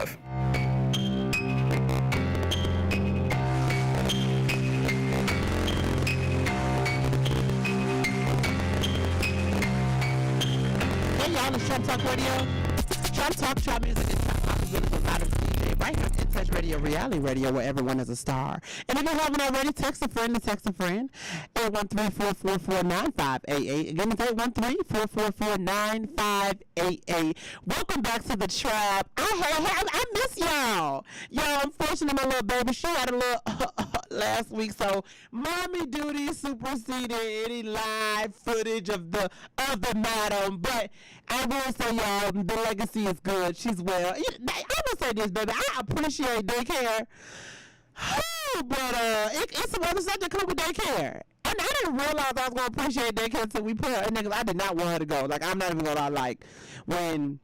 love. Hey y'all, it's Trump Talk Radio. Trump Talk, Trump Music, and Trump Pop is with a lot of DJ right here on In Touch Radio, reality radio, where everyone is a star. And if you haven't already, text a friend to text a friend. 813-444-9588. Again, it's 813-444-9588. Welcome back to the trap. I miss y'all. Y'all, unfortunately, my little baby, she had a little last week, so mommy duty superseded any live footage of the madam. But I will say, y'all, the legacy is good. She's well. I will say this, baby. I appreciate daycare. But it's some other stuff that come with daycare. And I didn't realize I was going to appreciate daycare until we put her in there, because I did not want her to go. Like, I'm not even going to lie. Like, when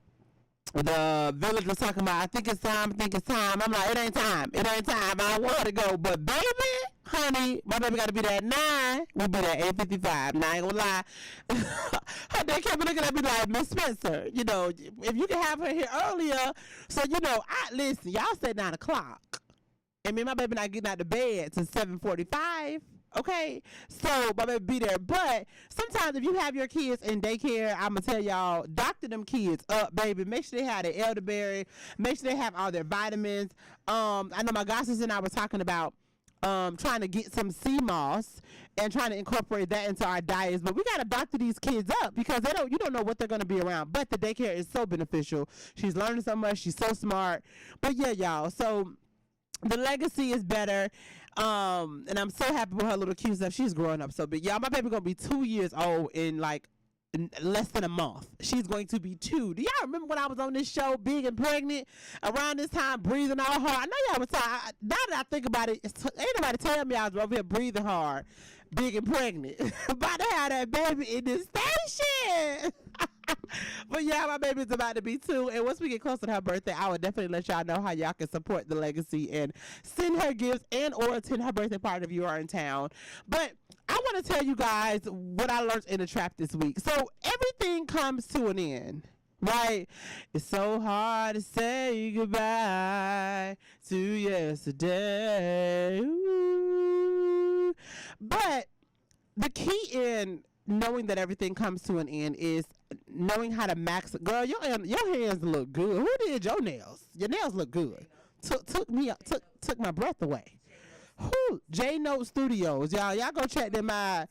the village was talking about, I think it's time. I'm like, it ain't time. I don't want her to go. But baby, honey, my baby got to be there at 9. We'll be there at 8:55. Now, I ain't gonna lie. Her dad kept looking at me like, Miss Spencer, you know, if you can have her here earlier. So, you know, listen, y'all said 9 o'clock. And me and my baby not getting out of bed till 7:45. Okay, so my baby be there. But sometimes if you have your kids in daycare, I'm gonna tell y'all, doctor them kids up, baby. Make sure they have their elderberry. Make sure they have all their vitamins. I know my godsister and I were talking about trying to get some sea moss and trying to incorporate that into our diets. But we gotta doctor these kids up, because you don't know what they're gonna be around. But the daycare is so beneficial. She's learning so much. She's so smart. But yeah, y'all. So the legacy is better. And I'm so happy with her little cute stuff. She's growing up so big. Y'all, my baby gonna be 2 years old in like less than a month. She's going to be 2. Do y'all remember when I was on this show, Big and Pregnant, around this time, breathing all hard? I know y'all was tired. Now that I think about it, ain't nobody tell me I was over here breathing hard, big and pregnant. About to have that baby in this station. But yeah, my baby's about to be 2, and once we get closer to her birthday, I will definitely let y'all know how y'all can support the legacy and send her gifts and or attend her birthday party if you are in town. But I want to tell you guys what I learned in the trap this week. So everything comes to an end, right? It's so hard to say goodbye to yesterday. Ooh. But the key in knowing that everything comes to an end is knowing how to max. Girl, your hands look good. Who did your nails? Your nails look good. Took my breath away. Who? J Note Studios, y'all go check them out.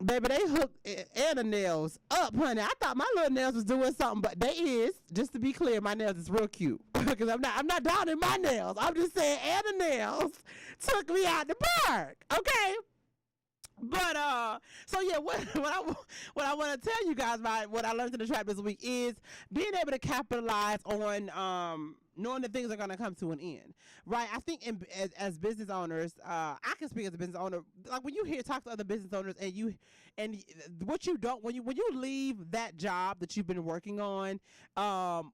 Baby, they hooked Anna nails up, honey. I thought my little nails was doing something, but they is. Just to be clear, my nails is real cute, because I'm not down in my nails. I'm just saying Anna nails took me out the park. Okay. But so yeah, what I want to tell you guys about what I learned in the trap this week is being able to capitalize on knowing that things are going to come to an end, right? I think as business owners, I can speak as a business owner. Like when you talk to other business owners, and what you don't when you leave that job that you've been working on, and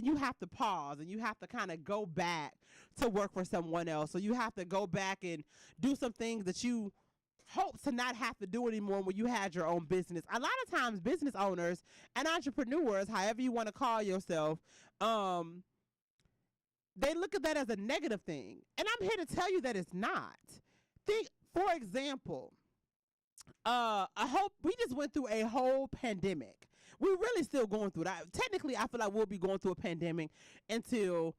you have to pause and you have to kind of go back to work for someone else, so you have to go back and do some things that you hope to not have to do anymore when you had your own business. A lot of times business owners and entrepreneurs, however you want to call yourself, they look at that as a negative thing. And I'm here to tell you that it's not. Think, for example, we just went through a whole pandemic. We're really still going through that. Technically, I feel like we'll be going through a pandemic until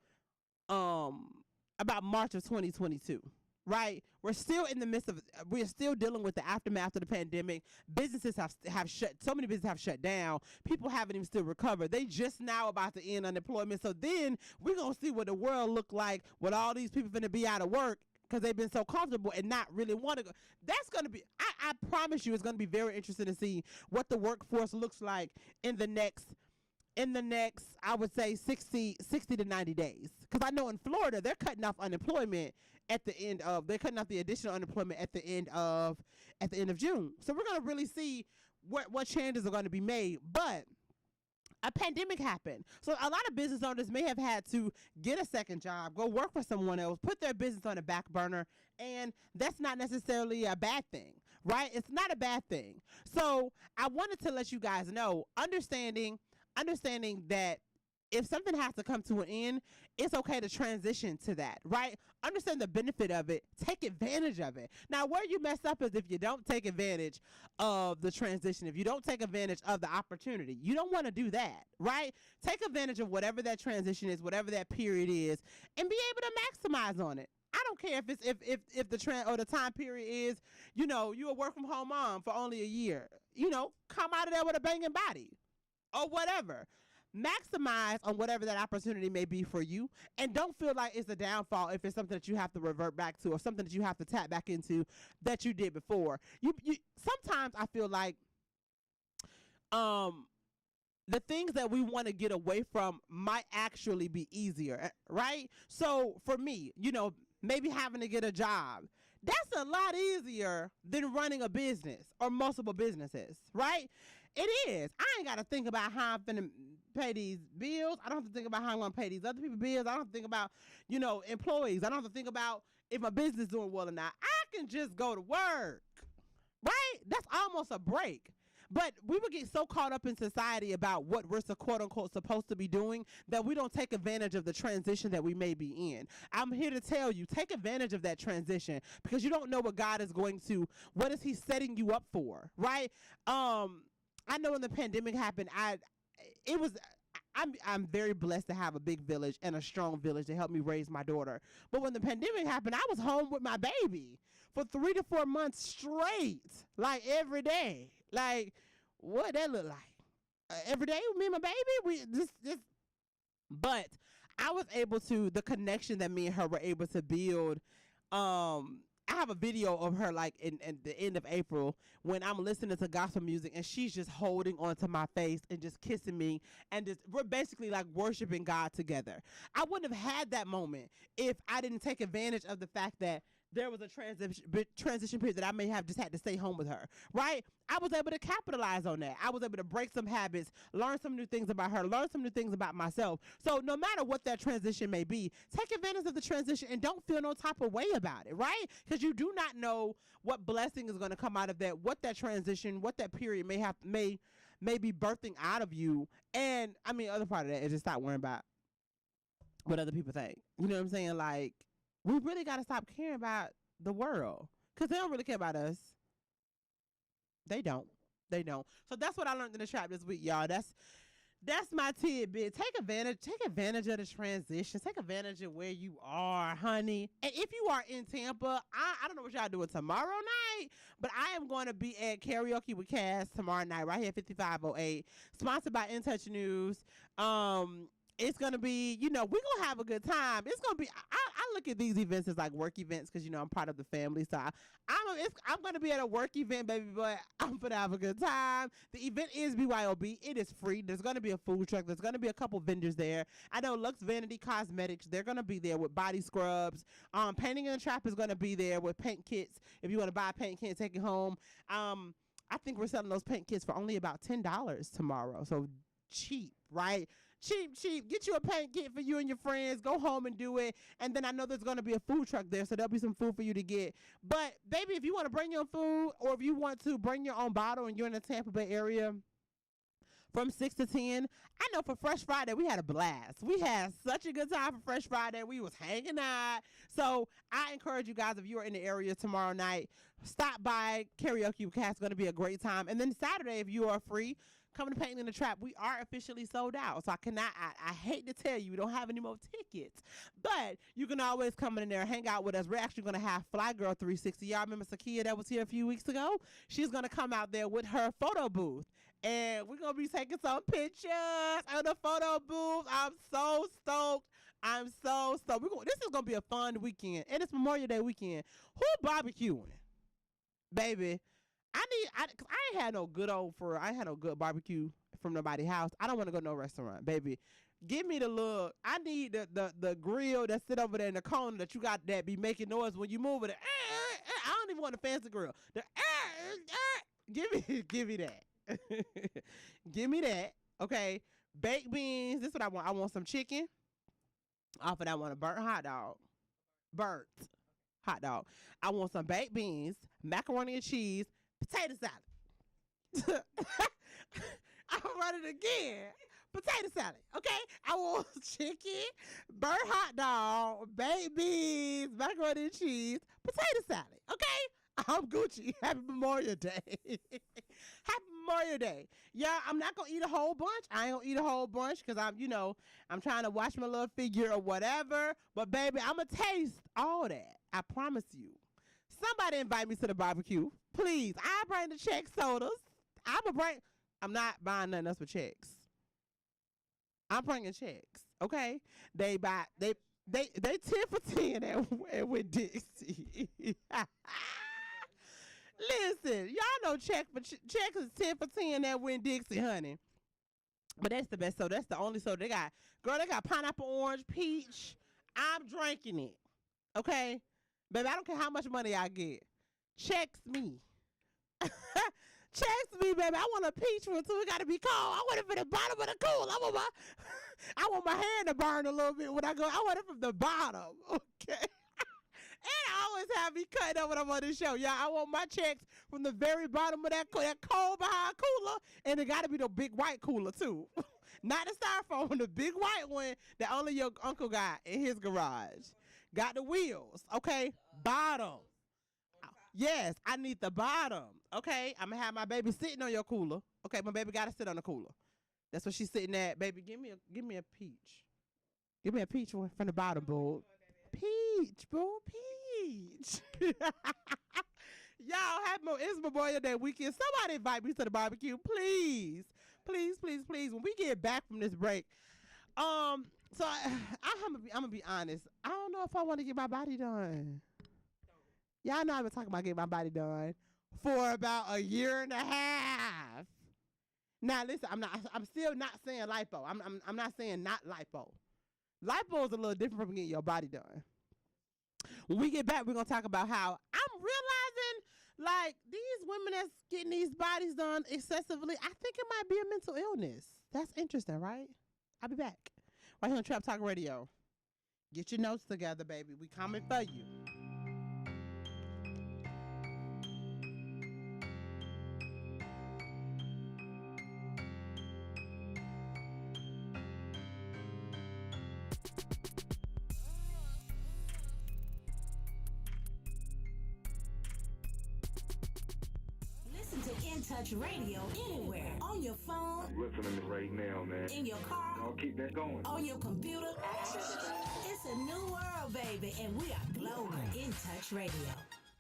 about March of 2022. Right, we're still in the midst of. We're still dealing with the aftermath of the pandemic. Businesses have shut. So many businesses have shut down. People haven't even still recovered. They just now about to end unemployment. So then we're gonna see what the world look like with all these people gonna be out of work because they've been so comfortable and not really want to go. That's gonna be. I promise you, it's gonna be very interesting to see what the workforce looks like in the next, I would say 60 to 90 days. Because I know in Florida, they're cutting off unemployment they're cutting off the additional unemployment at the end of June. So we're going to really see what changes are going to be made. But a pandemic happened. So a lot of business owners may have had to get a second job, go work for someone else, put their business on the back burner. And that's not necessarily a bad thing, right? It's not a bad thing. So I wanted to let you guys know, understanding that if something has to come to an end, it's okay to transition to that, right? Understand the benefit of it. Take advantage of it. Now, where you mess up is if you don't take advantage of the transition, if you don't take advantage of the opportunity. You don't want to do that, right? Take advantage of whatever that transition is, whatever that period is, and be able to maximize on it. I don't care if it's if the trend or the time period is, you a work from home mom for only a year. Come out of there with a banging body or whatever. Maximize on whatever that opportunity may be for you, and don't feel like it's a downfall if it's something that you have to revert back to or something that you have to tap back into that you did before. You sometimes I feel like the things that we want to get away from might actually be easier, right? So for me, maybe having to get a job, that's a lot easier than running a business or multiple businesses, right? It is. I ain't got to think about how I'm finna pay these bills. I don't have to think about how I'm going to pay these other people's bills. I don't have to think about, employees. I don't have to think about if my business is doing well or not. I can just go to work, right? That's almost a break. But we would get so caught up in society about what we're quote unquote supposed to be doing that we don't take advantage of the transition that we may be in. I'm here to tell you, take advantage of that transition because you don't know what is he setting you up for, right? I know when the pandemic happened, I'm very blessed to have a big village and a strong village to help me raise my daughter. But when the pandemic happened, I was home with my baby for 3 to 4 months straight, like every day. Like, what that look like? Every day with me and my baby, but I was able to, the connection that me and her were able to build, I have a video of her like in the end of April when I'm listening to gospel music and she's just holding onto my face and just kissing me and we're basically like worshiping God together. I wouldn't have had that moment if I didn't take advantage of the fact that there was a transition period that I may have just had to stay home with her, right? I was able to capitalize on that. I was able to break some habits, learn some new things about her, learn some new things about myself. So no matter what that transition may be, take advantage of the transition and don't feel no type of way about it, right? Because you do not know what blessing is going to come out of that, what that transition, what that period may be birthing out of you. And I mean, other part of that is just stop worrying about what other people think. You know what I'm saying? Like, we really got to stop caring about the world because they don't really care about us. They don't. So that's what I learned in the trap this week, y'all. That's my tidbit. Take advantage of the transition. Take advantage of where you are, honey. And if you are in Tampa, I don't know what y'all doing tomorrow night, but I am going to be at Karaoke with Cass tomorrow night right here at 5508, sponsored by In Touch News. It's going to be, we're going to have a good time. It's going to be, I look at these events as like work events because, I'm part of the family. So I'm going to be at a work event, baby, but I'm going to have a good time. The event is BYOB. It is free. There's going to be a food truck. There's going to be a couple vendors there. I know Lux Vanity Cosmetics, they're going to be there with body scrubs. Painting in the Trap is going to be there with paint kits. If you want to buy a paint kit, take it home. I think we're selling those paint kits for only about $10 tomorrow. So cheap, right? Cheap. Get you a paint kit for you and your friends. Go home and do it. And then I know there's going to be a food truck there, so there'll be some food for you to get. But, baby, if you want to bring your own food or if you want to bring your own bottle and you're in the Tampa Bay area from 6 to 10, I know for Fresh Friday, we had a blast. We had such a good time for Fresh Friday. We was hanging out. So I encourage you guys, if you are in the area tomorrow night, stop by Karaoke with Cass. It's going to be a great time. And then Saturday, if you are free, come to Painting in the Trap. We are officially sold out. So I hate to tell you, we don't have any more tickets. But you can always come in there, hang out with us. We're actually going to have Fly Girl 360. Y'all remember Sakia that was here a few weeks ago? She's going to come out there with her photo booth. And we're going to be taking some pictures on the photo booth. I'm so stoked. This is going to be a fun weekend. And it's Memorial Day weekend. Who barbecuing? Baby. I ain't had no good barbecue from nobody's house. I don't want to go to no restaurant, baby. Give me the look. I need the grill that sit over there in the corner that you got that be making noise when you move it. I don't even want a fancy grill. Give me that. Give me that. Okay. Baked beans. This is what I want. I want some chicken. Off of that, I want a burnt hot dog. I want some baked beans, macaroni and cheese, potato salad. I'll run it again. potato salad. Okay, I want chicken, burnt hot dog, baked beans, macaroni and cheese, potato salad. Okay, I'm Gucci. Happy Memorial Day. Happy Memorial Day. Yeah, I'm not gonna eat a whole bunch. I ain't gonna eat a whole bunch because I'm trying to watch my little figure or whatever. But baby, I'm gonna taste all that. I promise you. Somebody invite me to the barbecue, please. I bring the check sodas. I'm not buying nothing else with checks. I'm bringing checks. Okay, they 10 for 10 at with Dixie. Listen, y'all know checks is 10 for 10 at Win Dixie, honey. But that's the best soda. That's the only soda they got. Girl, they got pineapple, orange, peach. I'm drinking it. Okay, baby, I don't care how much money I get. Checks me. Checks me, baby. I want a peach one too. It gotta be cold. I want it from the bottom of the cool. I want my hand to burn a little bit when I go. I want it from the bottom. Okay. And I always have me cutting up when I'm on this show. Yeah, I want my checks from the very bottom of that cold behind cooler. And it got to be the big white cooler, too. Not the styrofoam, the big white one that only your uncle got in his garage. Got the wheels, okay? Bottom. Yes, I need the bottom, okay? I'm going to have my baby sitting on your cooler. Okay, my baby got to sit on the cooler. That's what she's sitting at. Baby, give me a peach. Give me a peach one from the bottom, boo. Peach, boo, peach. Y'all, it's Memorial Day weekend. Somebody invite me to the barbecue, please. Please, please, please. When we get back from this break, I'm gonna be honest. I don't know if I want to get my body done. Y'all know I've been talking about getting my body done for about a year and a half. Now listen, I'm still not saying lipo. I'm not saying not lipo. Lipo is a little different from getting your body done. When we get back, we're going to talk about how I'm realizing, like, these women that's getting these bodies done excessively, I think it might be a mental illness. That's interesting, right? I'll be back. Right here on Trap Talk Radio. Get your notes together, baby. We coming for you. In Touch Radio anywhere. On your phone. I'm listening to right now, man. In your car. I'll keep that going. On your computer. It's a new world, baby, and we are global. In Touch Radio.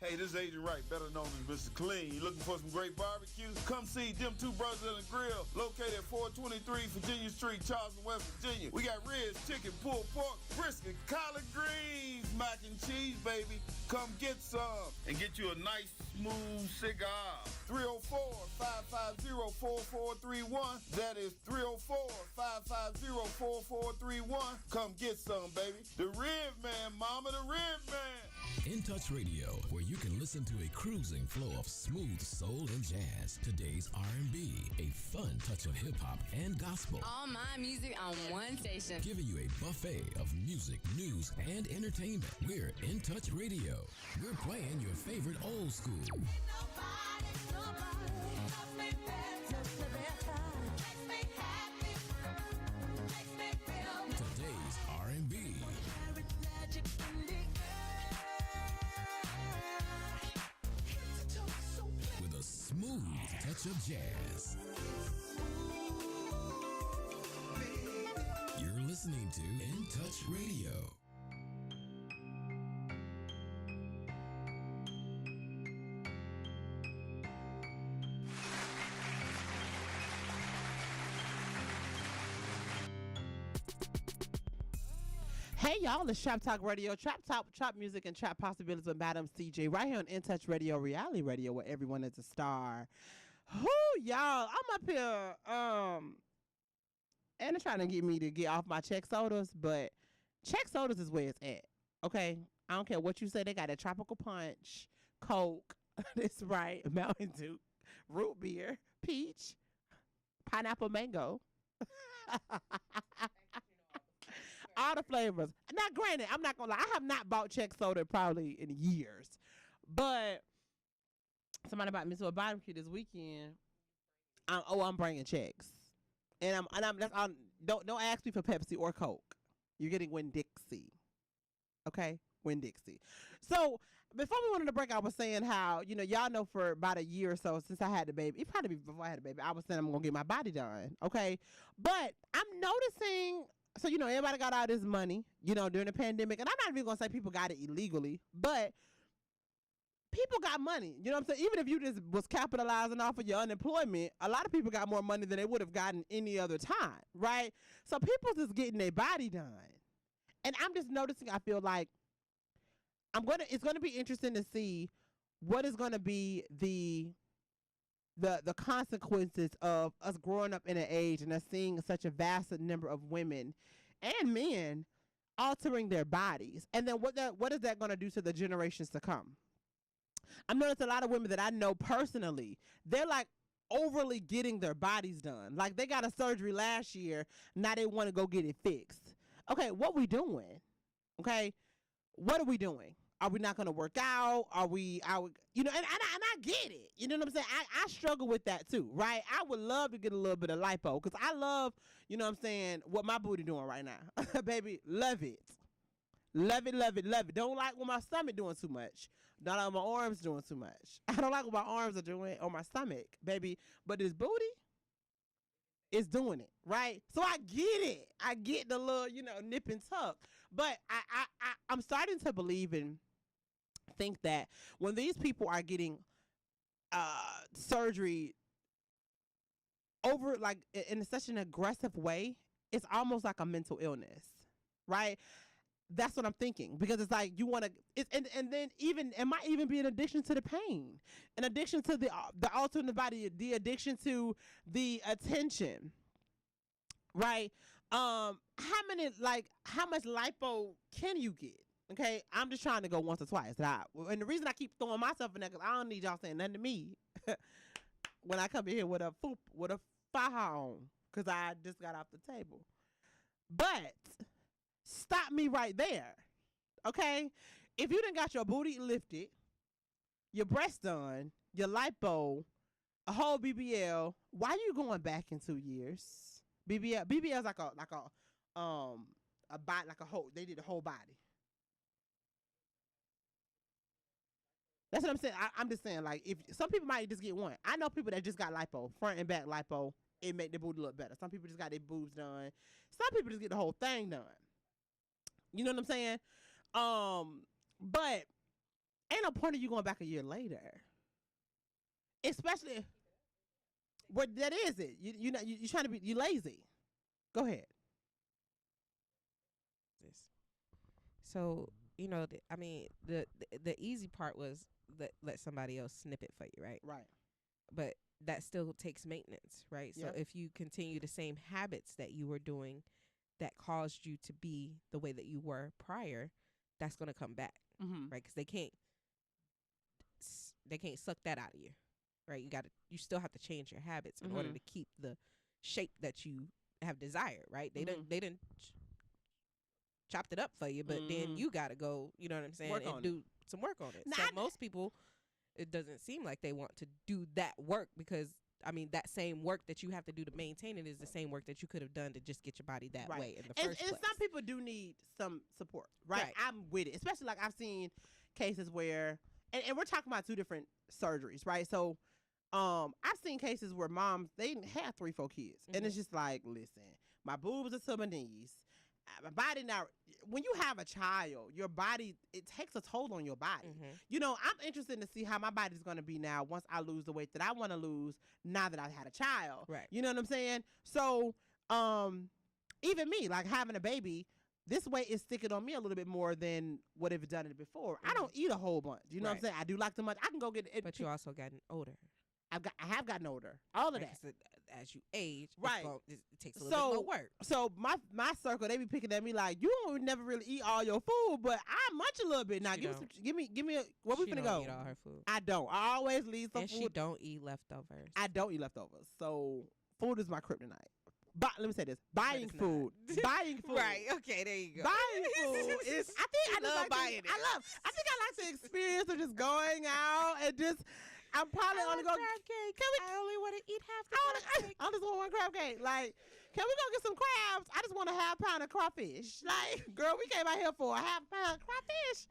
Hey, this is Agent Wright, better known as Mr. Clean. You looking for some great barbecue? Come see them two brothers in the grill, located at 423 Virginia Street, Charleston, West Virginia. We got ribs, chicken, pulled pork, brisket, collard greens, mac and cheese, baby. Come get some and get you a nice, smooth cigar. 304-550-4431. That is 304-550-4431. Come get some, baby. The Rib Man, mama, the Rib Man. In Touch Radio, where you can listen to a cruising flow of smooth soul and jazz, today's R&B, a fun touch of hip-hop and gospel. All my music on one station. Giving you a buffet of music, news, and entertainment. We're In Touch Radio. We're playing your favorite old school. Today's R&B. With a smooth touch of jazz. You're listening to In Touch Radio. Hey y'all, it's Trap Talk Radio, Trap music and trap possibilities with Madam CJ right here on In Touch Radio, reality radio, where everyone is a star. Whoo, y'all, I'm up here, and they're trying to get me to get off my check sodas, but check sodas is where it's at, okay? I don't care what you say, they got a tropical punch, Coke, that's right, Mountain Dew, root beer, peach, pineapple mango. All the flavors. Now, granted, I'm not gonna lie. I have not bought check soda probably in years, but somebody bought me to a barbecue this weekend. I'm bringing checks, Don't ask me for Pepsi or Coke. You're getting Winn-Dixie. Okay? Winn-Dixie. So before we went on the break, I was saying how, y'all know for about a year or so since I had the baby, it probably before I had the baby, I was saying I'm going to get my body done. Okay? But I'm noticing, so, everybody got all this money, during the pandemic. And I'm not even going to say people got it illegally, but people got money. You know what I'm saying? Even if you just was capitalizing off of your unemployment, a lot of people got more money than they would have gotten any other time, right? So people just getting their body done. And I'm just noticing, I feel like it's gonna be interesting to see what is gonna be the consequences of us growing up in an age and us seeing such a vast number of women and men altering their bodies. And then what is that gonna do to the generations to come? I've noticed a lot of women that I know personally, they're like overly getting their bodies done. Like they got a surgery last year, now they want to go get it fixed. Okay, what we doing? Okay, what are we doing? Are we not going to work out? And I get it. You know what I'm saying? I struggle with that too, right? I would love to get a little bit of lipo because I love, what my booty doing right now. Baby, love it. Love it, love it, love it. Don't like when my stomach doing too much. Don't like when my arms doing too much. I don't like what my arms are doing on my stomach, baby. But this booty is doing it, right? So I get it. I get the little, nip and tuck. But I'm starting to believe and think that when these people are getting surgery over, like, in such an aggressive way, it's almost like a mental illness, right? That's what I'm thinking, because it's like you want to, and then it might even be an addiction to the pain, an addiction to the alternate body, the addiction to the attention, right? How much lipo can you get? Okay, I'm just trying to go once or twice. And the reason I keep throwing myself in there, because I don't need y'all saying nothing to me when I come in here with a faja on, because I just got off the table. But stop me right there, okay? If you done got your booty lifted, your breasts done, your lipo, a whole BBL, why you going back in 2 years? BBL is like a body, like a whole. They did the whole body. That's what I'm saying. I'm just saying, like, if some people might just get one. I know people that just got lipo, front and back lipo. It make their booty look better. Some people just got their boobs done. Some people just get the whole thing done. You know what I'm saying? But ain't no point of you going back a year later. Especially, what that is it. You trying to be, you lazy. Go ahead. So, the easy part was let somebody else snip it for you, right? Right. But that still takes maintenance, right? Yeah. So if you continue the same habits that you were doing that caused you to be the way that you were prior, that's going to come back, right? Because they can't suck that out of you, right? You still have to change your habits in order to keep the shape that you have desired, right? They didn't chopped it up for you, but then you got to go, you know what I'm saying, and do some work on it. So most people, it doesn't seem like they want to do that work, because that same work that you have to do to maintain it is the same work that you could have done to just get your body that way in the first place. And some people do need some support, right? I'm with it. Especially, like, I've seen cases where, and we're talking about two different surgeries, right? So I've seen cases where moms, they have 3-4 kids. And it's just like, listen, my boobs are to my knees. My body now, when you have a child, your body, it takes a toll on your body. I'm interested to see how my body's going to be now once I lose the weight that I want to lose now that I had a child. Right. You know what I'm saying? So, even me, like having a baby, this weight is sticking on me a little bit more than what it done it before. I don't eat a whole bunch. You know what I'm saying? I do like too much. I can go get it. But you also gotten older. I have gotten older. All of that. As you age, right, it takes a little bit more work. So my circle, they be picking at me like, you don't never really eat all your food, but I munch a little bit. Now give me where we finna go. Eat all her food. I don't. I always leave some food. And she don't eat leftovers. I don't eat leftovers. So food is my kryptonite. But let me say this: buying food. Right? Okay, there you go. Buying food is. I think I love buying it. I think I like the experience of just going out and just. I'm probably only going to crab cake. I only want to eat half the crab cake. I just want one crab cake. Like, can we go get some crabs? I just want a half pound of crawfish. Like, girl, we came out here for a half pound of crawfish.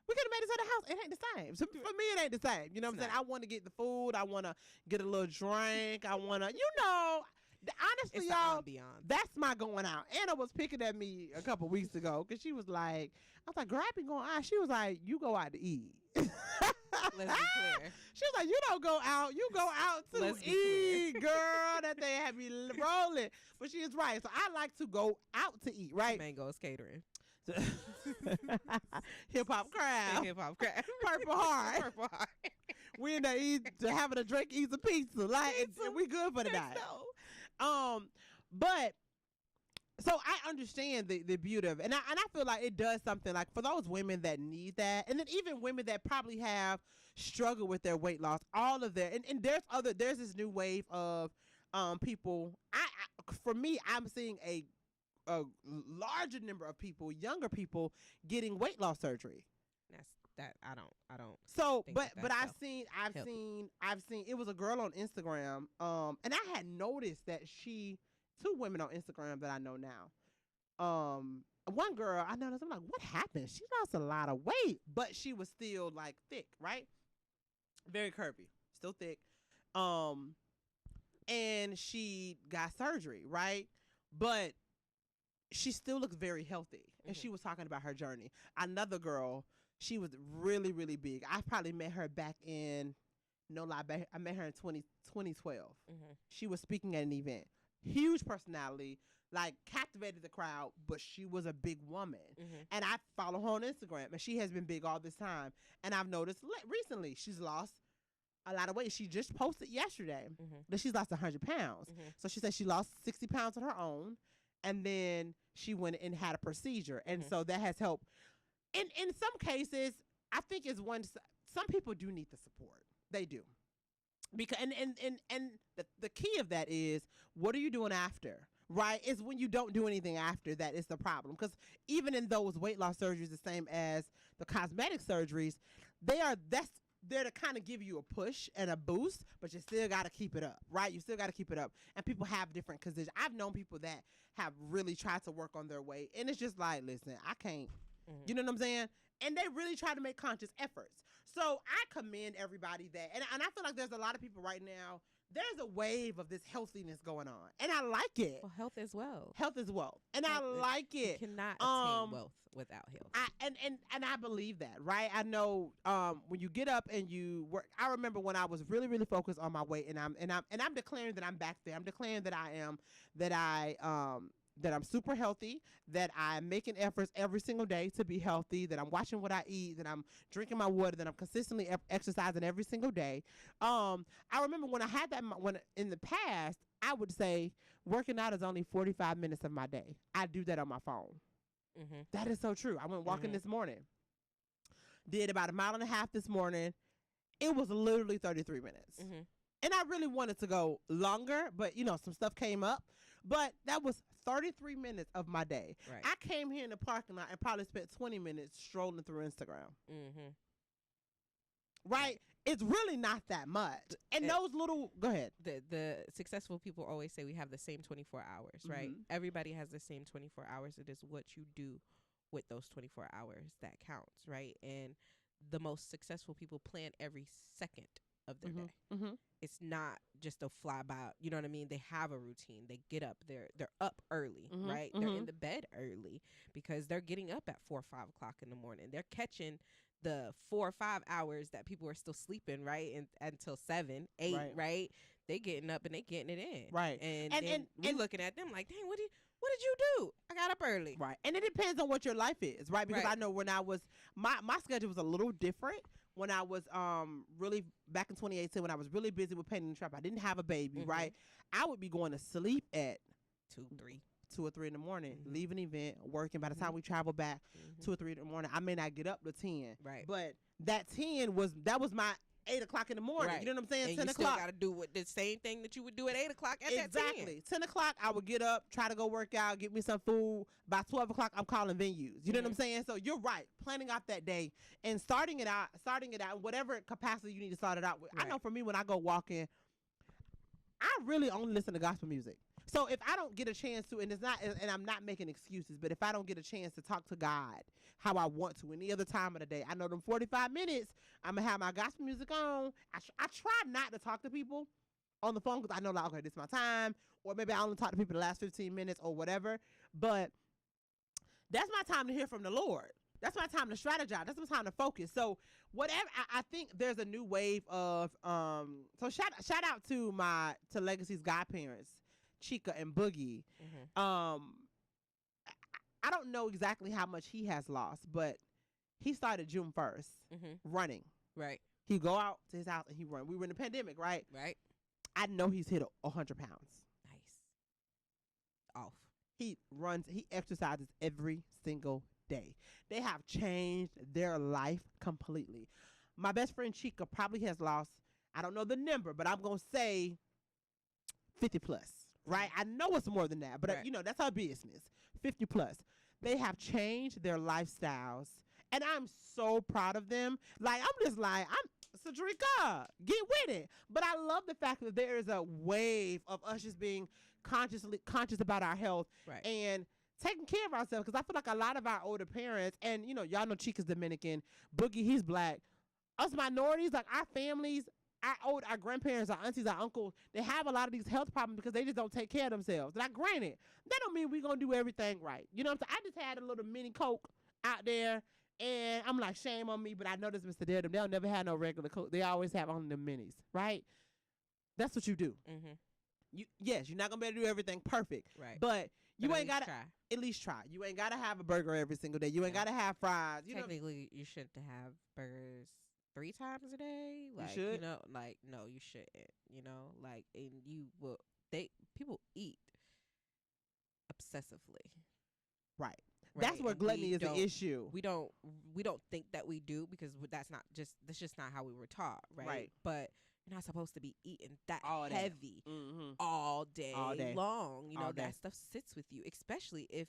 We could have made this at the house. It ain't the same. So for me, it ain't the same. You know what I'm saying? I want to get the food. I want to get a little drink. I want to, honestly, It's y'all, beyond. that's my going out. Anna was picking at me a couple weeks ago because she was like, I was like, girl, I been going out. She was like, you go out to eat. Let's be clear. She was like, you don't go out. You go out to Let's be eat, girl. That they had me rolling. But she is right. So I like to go out to eat, right? Mango's catering. Hip hop crowd. Hip hop crab. Purple heart. Purple heart. We in there having a drink, eat some pizza. Like, and we good for the night. But so I understand the beauty of it. And I feel like it does something like for those women that need that. And then even women that probably have struggled with their weight loss, all of that. And there's this new wave of people. For me, I'm seeing a larger number of people, younger people, getting weight loss surgery. That's that. I don't. So, think but that's I've seen it was a girl on Instagram, and I had noticed that two women on Instagram that I know now. One girl I noticed, I'm like, what happened? She lost a lot of weight, but she was still like thick, right? Very curvy, still thick. And she got surgery, right? But she still looks very healthy. And she was talking about her journey. Another girl, she was really, really big. I probably met her back in, no lie, I met her in 2012. She was speaking at an event. Huge personality, like captivated the crowd, but she was a big woman. And I follow her on Instagram, and she has been big all this time. And I've noticed recently she's lost a lot of weight. She just posted yesterday that she's lost 100 pounds. So she said she lost 60 pounds on her own. And then she went and had a procedure. And so that has helped. In some cases, I think some people do need the support. They do. Because and the key of that is, what are you doing after? Right? It's when you don't do anything after that is the problem. Because even in those weight loss surgeries, the same as the cosmetic surgeries, they're to kind of give you a push and a boost, but you still got to keep it up, right? You still got to keep it up. And people have different conditions. I've known people that have really tried to work on their weight, and it's just like, listen, I can't. You know what I'm saying? And they really try to make conscious efforts. So I commend everybody that, and I feel like there's a lot of people right now, there's a wave of this healthiness going on, and I like it. Well, health is wealth. Health is wealth, and I like it. You cannot attain wealth without health. And I believe that, right? I know when you get up and you work. I remember when I was really, really focused on my weight, and I'm declaring that I'm back there. I'm declaring that I'm super healthy, that I'm making efforts every single day to be healthy, that I'm watching what I eat, that I'm drinking my water, that I'm consistently exercising every single day. I remember when I had that, when in the past, I would say working out is only 45 minutes of my day. I do that on my phone. That is so true. I went walking this morning, did about 1.5 miles this morning. It was literally 33 minutes. And I really wanted to go longer, but some stuff came up. But that was 33 minutes of my day. Right. I came here in the parking lot and probably spent 20 minutes strolling through Instagram. Right? It's really not that much. And those little, go ahead. The successful people always say we have the same 24 hours, right? Everybody has the same 24 hours. It is what you do with those 24 hours that counts, right? And the most successful people plan every second of their day. It's not just a fly by, you know what I mean? They have a routine. They get up. They're up early, right? They're in the bed early because they're getting up at 4 or 5 o'clock in the morning. They're catching the 4 or 5 hours that people are still sleeping, right? And until 7, 8, right? They getting up and they getting it in, right? And we looking at them like, dang, what did you do? I got up early, right? And it depends on what your life is, right? Because I know when I was my schedule was a little different. When I was really back in 2018, when I was really busy with painting the trap, I didn't have a baby, right? I would be going to sleep at 2 or 3 in the morning, leave an event, working. By the time we travel back, 2 or 3 in the morning, I may not get up to 10, right? But that 10 was my 8 o'clock in the morning. Right. You know what I'm saying? And 10 you o'clock. still got to do the same thing that you would do at 8 o'clock at that 10. Exactly. 10 o'clock, I would get up, try to go work out, get me some food. By 12 o'clock, I'm calling venues. You know what I'm saying? So you're right. Planning out that day and starting it out, whatever capacity you need to start it out with. I know for me, when I go walking, I really only listen to gospel music. So if I don't get a chance to, and I'm not making excuses, but if I don't get a chance to talk to God how I want to any other time of the day, I know them 45 minutes, I'm going to have my gospel music on. I try not to talk to people on the phone because I know, like, okay, this is my time, or maybe I only talk to people the last 15 minutes or whatever, but that's my time to hear from the Lord. That's my time to strategize. That's my time to focus. So whatever, I think there's a new wave of, so shout out to Legacy's godparents, Chica and Boogie. I don't know exactly how much he has lost, but he started June 1st running. Right. He go out to his house and he run. We were in the pandemic, right? Right. I know he's hit 100 pounds. Nice. Off. He runs, he exercises every single day. They have changed their life completely. My best friend Chica probably has lost, I don't know the number, but I'm going to say 50 plus, right? I know it's more than that, but Right. you know, that's our business. 50 plus. They have changed their lifestyles, and I'm so proud of them. Like, I'm just like, Cedrica, get with it. But I love the fact that there is a wave of us just being conscious about our health Right. and taking care of ourselves, because I feel like a lot of our older parents, and you know, y'all know Chica's Dominican, Boogie, he's black. Us minorities, like our families, our grandparents, our aunties, our uncles, they have a lot of these health problems because they just don't take care of themselves. Now, granted, that don't mean we're going to do everything right. You know what I'm saying? I just had a little mini Coke out there, and I'm like, shame on me, but I noticed Mr. Dedham, they'll never have no regular Coke. They always have only the minis, right? That's what you do. Yes, you're not going to be able to do everything perfect. Right. But you But ain't got to at least try. You ain't got to have a burger every single day. You ain't got to have fries. You know, Technically, you shouldn't have burgers 3 times a day. Like, should? you know, like, no, you shouldn't. You know, like, and people eat obsessively. right. Right? That's where And gluttony we is an don't- issue. We don't think that we do, because that's just not how we were taught, right? Right. But you're not supposed to be eating that All day. heavy Mm-hmm. all day long. You know, All day. that stuff sits with you, especially if,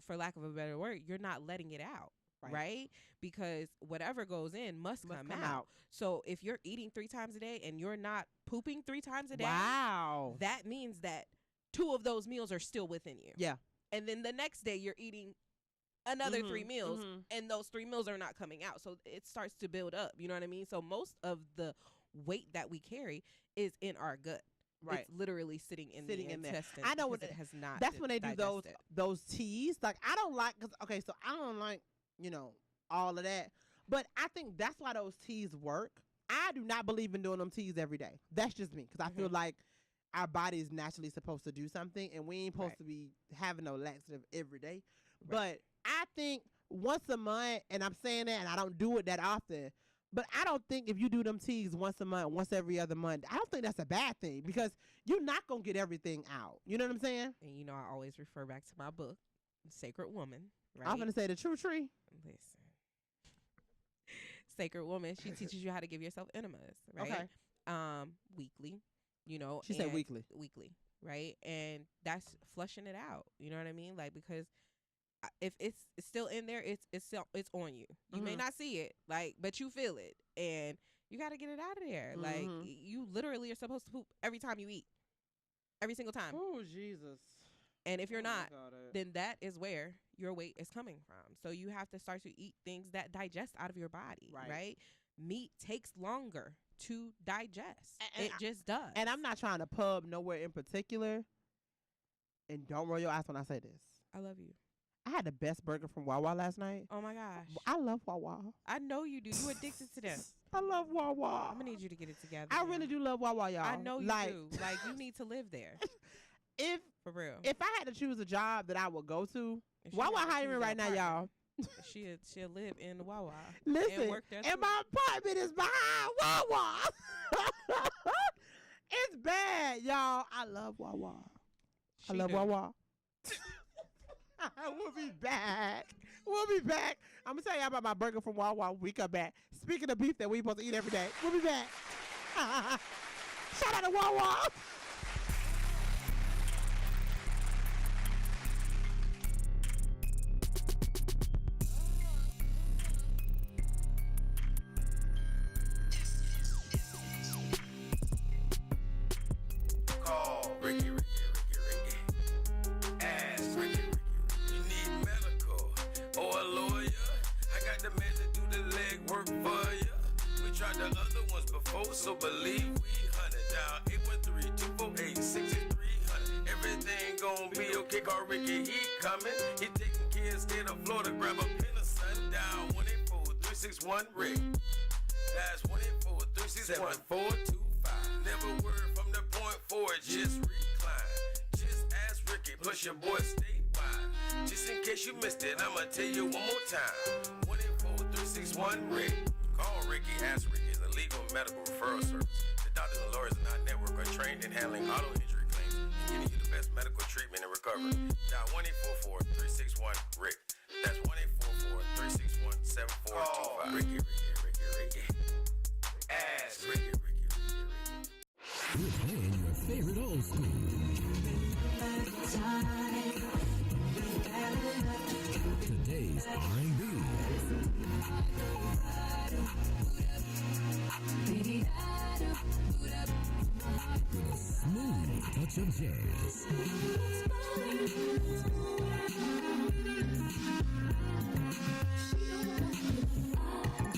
for lack of a better word, you're not letting it out. Right? Because whatever goes in must come out. So if you're eating 3 times a day and you're not pooping 3 times a day, Wow. that means that 2 of those meals are still within you. Yeah. And then the next day you're eating another 3 meals, and those 3 meals are not coming out. So it starts to build up. You know what I mean? So most of the weight that we carry is in our gut. Right. It's literally sitting in the in there. intestine. I know what because it has not. That's when they do digested. those teas. Like, I don't like, so I don't like, you know, all of that. But I think that's why those teas work. I do not believe in doing them teas every day. That's just me, because I feel like our body is naturally supposed to do something, and we ain't supposed to be having no laxative every day. But I think once a month, and I'm saying that, and I don't do it that often, but I don't think if you do them teas once a month, once every other month, I don't think that's a bad thing, because you're not going to get everything out. You know what I'm saying? And you know, I always refer back to my book, Sacred Woman. Right? I'm going to say the true tree. Listen. Sacred Woman, she teaches you how to give yourself enemas, right? Okay. Weekly, you know. She said weekly. Weekly, right? And that's flushing it out. You know what I mean? Like, because if it's still in there, it's on you. You may not see it, like, but you feel it, and you got to get it out of there. Like, you literally are supposed to poop every time you eat, every single time. Oh, Jesus. And if you're not, then that is where your weight is coming from. So you have to start to eat things that digest out of your body, right? Meat takes longer to digest. It just does. And I'm not trying to pub nowhere in particular. And don't roll your eyes when I say this. I love you. I had the best burger from Wawa last night. Oh my gosh. I love Wawa. I know you do. You addicted to them. I love Wawa. I'm gonna need you to get it together. I now. really do love Wawa, y'all. I know you do. Like, you need to live there. For real. If I had to choose a job that I would go to, If she Wawa had to hiring choose right an now, y'all. apartment, She'll live in Wawa. Listen, and work there and too. my apartment is behind Wawa. It's bad, y'all. I love Wawa. I love Wawa. We'll be back. I'm gonna tell y'all about my burger from Wawa when we come back. Speaking of beef that we supposed to eat every day, we'll be back. Shout out to Wawa. Call Ricky. Ask Ricky. You need medical or a lawyer? I got the man to do the leg work for you. We tried the other ones before, so believe we hunted down 813-248-6300. Everything gon' be okay. Call Ricky, he coming. He taking care of state of Florida. Grab a pen of sundown 184-361-RICK. That's 184-361-425. Never word from the point forward, just recline. Just ask Ricky, plus your boy statewide. Just in case you missed it, I'ma tell you one more time. 184-361-RICK. Call Ricky, ask Ricky is a legal medical referral service. The doctors and lawyers in our network are trained in handling auto injury claims and getting you the best medical treatment and recovery. Dial 1-844-361-RICK. That's 1-844-361-7425. Ricky. Ask Ricky. We're playing your favorite old school. Today's R&B. With a smooth touch of jazz.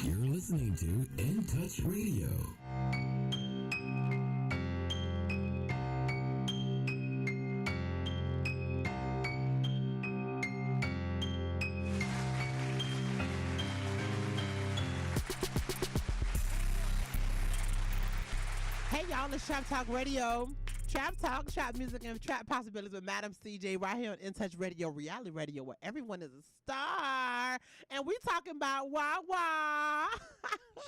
You're listening to In Touch Radio. Hey y'all, it's Trap Talk Radio. Trap Talk, trap music, and trap possibilities with Madam CJ right here on In Touch Radio, reality radio, where everyone is a star. And we talking about Wawa.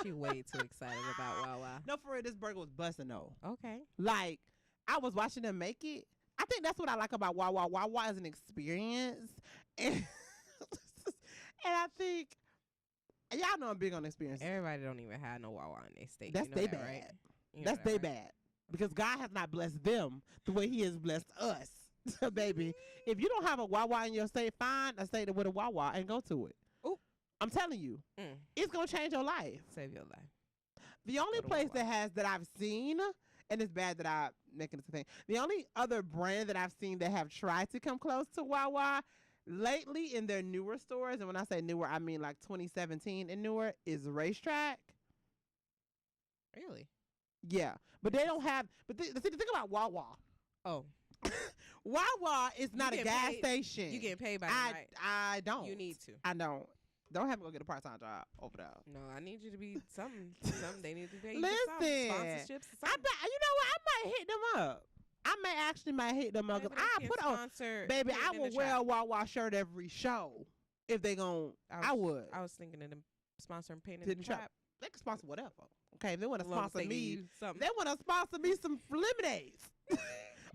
She way too excited about Wawa. No, for real, this burger was busting though. Okay. Like, I was watching them make it. I think that's what I like about Wawa. Wawa is an experience. And, and I think, y'all know I'm big on experience. Everybody don't even have no Wawa in their state. That's you know they that, bad. right? You know That's that, they right? bad. Because God has not blessed them the way he has blessed us. So, baby, if you don't have a Wawa in your state, find a state with a Wawa and go to it. Ooh. I'm telling you, it's going to change your life. Save your life. The only Go to place Wawa. that I've seen, and it's bad that I'm making this a thing, the only other brand that I've seen that have tried to come close to Wawa lately in their newer stores, and when I say newer, I mean like 2017 and newer, is Racetrack. Really? Yeah, but they don't have. But the thing about Wawa, Oh, Wawa is not a get gas paid- station. you getting paid by them, right? I don't. You need to. I don't. Don't have to go get a part-time job over there. No, I need you to be something. Something they need to pay you Listen, for something. Sponsorships. Or I something. bet you know what? I might hit them up. I might hit them up. Maybe 'Cause they I can put on, sponsor baby. Putting I in will the wear a Trap. Wawa shirt every show if they gon' I would. I was thinking of them sponsoring Pain in Didn't the Trap. Trap. They can sponsor whatever. Okay, if they want to As long as sponsor they give me. you something. They want to sponsor me some lemonades.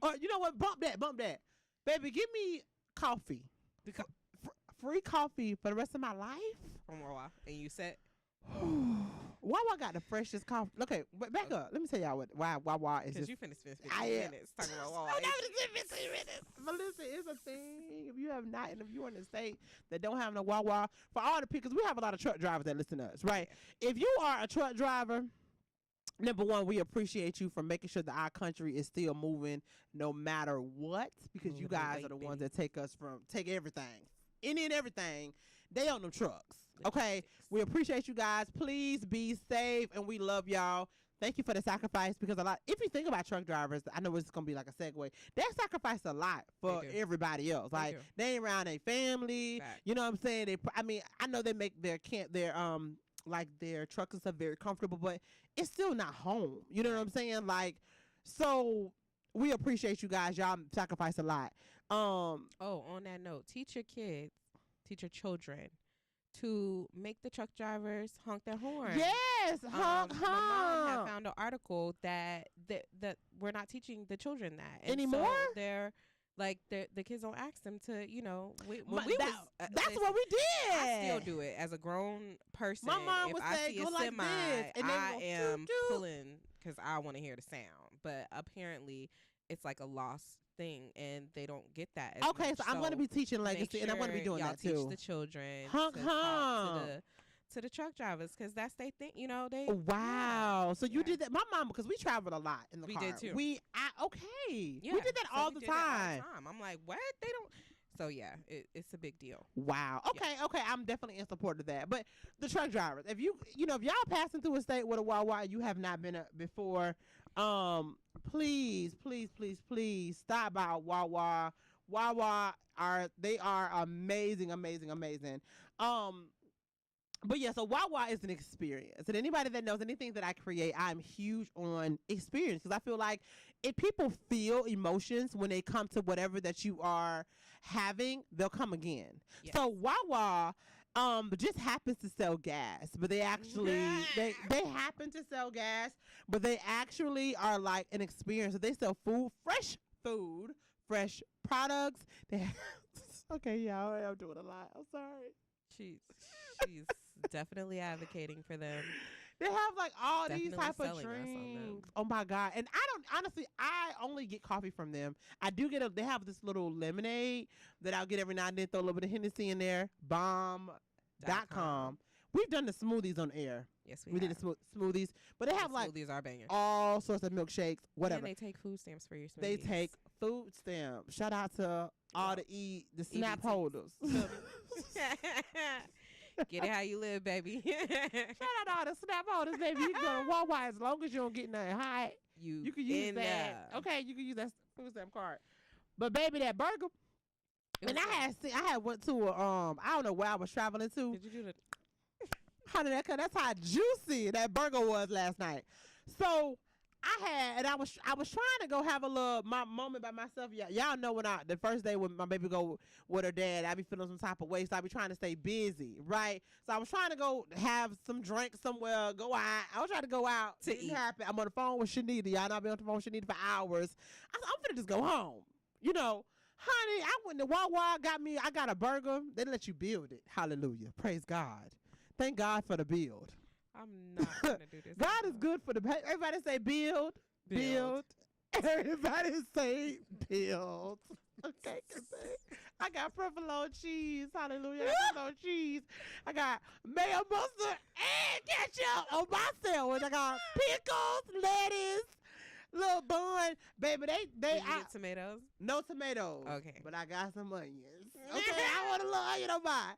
Or you know what? Bump that. Baby, give me coffee. Free coffee for the rest of my life. From Wawa. And you said, Wawa got the freshest coffee. Okay, but back up. Let me tell y'all why Wawa is because just. you finished 15 I am. minutes talking about Wawa. I'm not gonna say 15 minutes. But listen, it's a thing. If you have not, and if you're in the state that don't have no Wawa, for all the people, because we have a lot of truck drivers that listen to us, right? If you are a truck driver, number one, we appreciate you for making sure that our country is still moving no matter what, because you Moving guys weight, are the ones baby. that take everything, any and everything. They on them trucks. Okay, we appreciate you guys. Please be safe, and we love y'all. Thank you for the sacrifice, because if you think about truck drivers, I know it's gonna be like a segue. They sacrifice a lot for They do. everybody else. They Like do. they ain't around their family. Fact. You know what I'm saying? I know they make their like their trucks and stuff very comfortable, but it's still not home. You know what I'm saying? Like, so we appreciate you guys. Y'all sacrifice a lot. Oh, on that note, teach your children to make the truck drivers honk their horn. Yes, honk, My mom had honk. found an article that we're not teaching the children that and Anymore? So Like the kids don't ask them to, you know, when My- we that- was, that's listen, what we did. I still do it as a grown person. My mom if would I say, see "Go a like semi, this," and they I go, am "Doop, doop." pulling because I want to hear the sound. But apparently, it's like a lost thing, and they don't get that. As Okay, much. so I'm going to be teaching legacy, make and I'm going to be sure doing y'all that teach too. the children Honk, to talk honk. to the truck drivers because that's they think, you know, they. Wow. So you Yeah. did that. My mom, because we traveled a lot in the We car. did too. Okay. Yeah, We did that so all we the did that all time. the time. I'm like, what? They don't. So yeah, it's a big deal. Wow. Okay. I'm definitely in support of that. But the truck drivers, if if y'all passing through a state with a Wawa and you have not been before, please stop by a Wawa. Wawa are amazing. But yeah, so Wawa is an experience. And anybody that knows anything that I create, I'm huge on experience because I feel like if people feel emotions when they come to whatever that you are having, they'll come again. Yes. So Wawa just happens to sell gas, but they actually they happen to sell gas, but they actually are like an experience. So they sell food, fresh products. Okay, y'all, I'm doing a lot. I'm sorry. She's definitely advocating for them. They have like all these Definitely type of selling us on them. drinks. Oh my God. And I only get coffee from them. I do they have this little lemonade that I'll get every now and then, throw a little bit of Hennessy in there. Bomb.com. We've done the smoothies on air. Yes, We did the smoothies. But they have like smoothies are bangers. all sorts of milkshakes, whatever. And they take food stamps for your smoothies. They take food stamps. Shout out to all the snap EBT. holders. Get it how you live, baby. Shout out to all the snap holders, baby. You can go to Wawa as long as you don't get nothing hot. You can use in that. there. Okay, you can use that food stamp card. But baby, that burger. It And was I had went to a I don't know where I was traveling to. Did you do the? Honey, that's how juicy that burger was last night. So I was trying to go have a little my moment by myself. Y'all know when the first day when my baby go with her dad, I be feeling some type of way, so I be trying to stay busy, right? So I was trying to go have some drink somewhere, go out. I was trying to go out To Didn't eat. happen. I'm on the phone with Shanita. Y'all know I've been on the phone with Shanita for hours. I'm finna just go home. You know, honey, I went to Wawa, I got a burger. They let you build it. Hallelujah. Praise God. Thank God for the build. I'm not gonna do this. God is anymore. good for the. Everybody say build. Everybody say build. Okay, 'cause I got provolone cheese. Hallelujah. I got provolone cheese. I got mayo, mustard, and ketchup on my sandwich. I got pickles, lettuce, little bun. Baby, Did they you get tomatoes? no tomatoes. Okay. But I got some onions. Okay, I want a little onion on mine.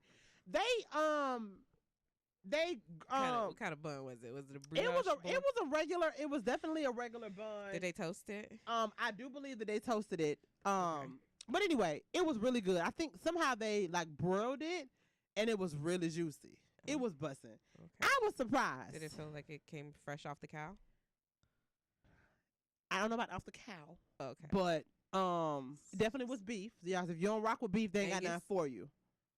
What kind of bun was it? Was it a brioche bun? It was definitely a regular bun. Did they toast it? I do believe that they toasted it. But anyway, it was really good. I think somehow they like broiled it and it was really juicy. It was busting. Okay. I was surprised. Did it feel like it came fresh off the cow? I don't know about off the cow, Okay. but definitely was beef. Yeah, if you don't rock with beef, they ain't got Angus? nothing for you.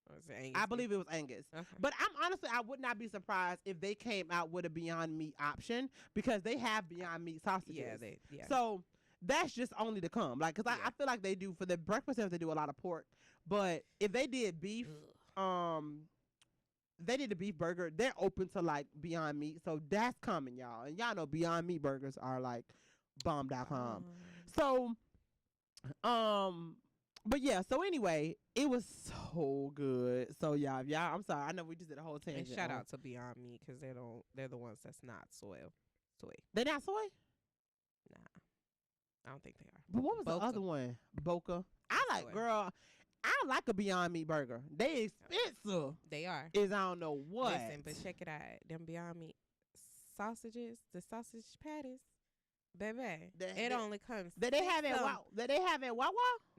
Or was it Angus I beef? believe it was Angus. Okay. But I would not be surprised if they came out with a Beyond Meat option because they have Beyond Meat sausages. yeah. So that's just only to come. Like, cause Yeah. I feel like they do for their breakfast stuff, they do a lot of pork. But if they did beef, they did a beef burger, they're open to like Beyond Meat. So that's coming, y'all. And y'all know Beyond Meat burgers are like bomb.com. So, but yeah, so anyway, it was so good. So y'all, I'm sorry. I know we just did a whole And tangent. shout out to Beyond Meat because they're the ones that's not soy. They not soy? Nah, I don't think they are. But what was Boca. the other one? Boca. I like, Soy. girl, I like a Beyond Meat burger. They expensive. They are. Is I don't know what. Listen, but check it out. Them Beyond Meat sausages, the sausage patties, baby. It only comes. That they have at some- Wawa?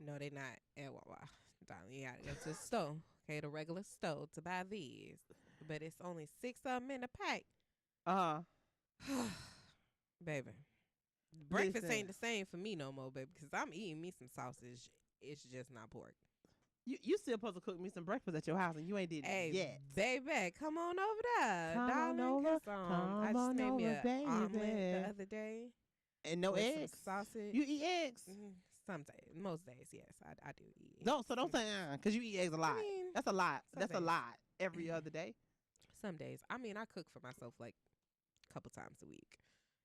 No, they not at Wawa. Darling, you gotta go to the store. Okay, the regular store to buy these. But it's only 6 of them in a pack. Baby. Breakfast Listen. ain't the same for me no more, baby, because I'm eating me some sausage. It's just not pork. You still supposed to cook me some breakfast at your house and you ain't did Hey, it yet. baby, come on over there, Come on darling. over, 'Cause, I come just on made me over, an omelet baby. the other day. And no with eggs. some sausage. You eat eggs? Mhm. Some days, most days, yes, I do eat. eggs. Don't say because you eat eggs a lot. mean, That's a lot. some That's a days. lot every other day. Some days. I mean, I cook for myself like a couple times a week.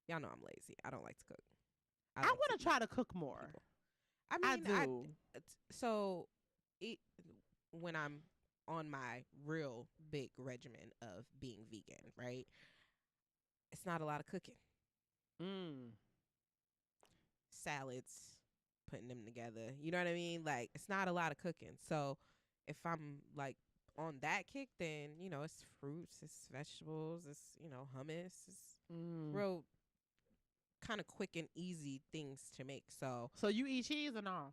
Y'all know I'm lazy. I don't like to cook. I like want to eat try to cook more. people. I mean, I do. So, when I'm on my real big regimen of being vegan, right? It's not a lot of cooking. Salads, putting them together. You know what I mean? Like, it's not a lot of cooking. So, if I'm like on that kick, then it's fruits, it's vegetables, it's hummus, it's real kind of quick and easy things to make. So you eat cheese or no?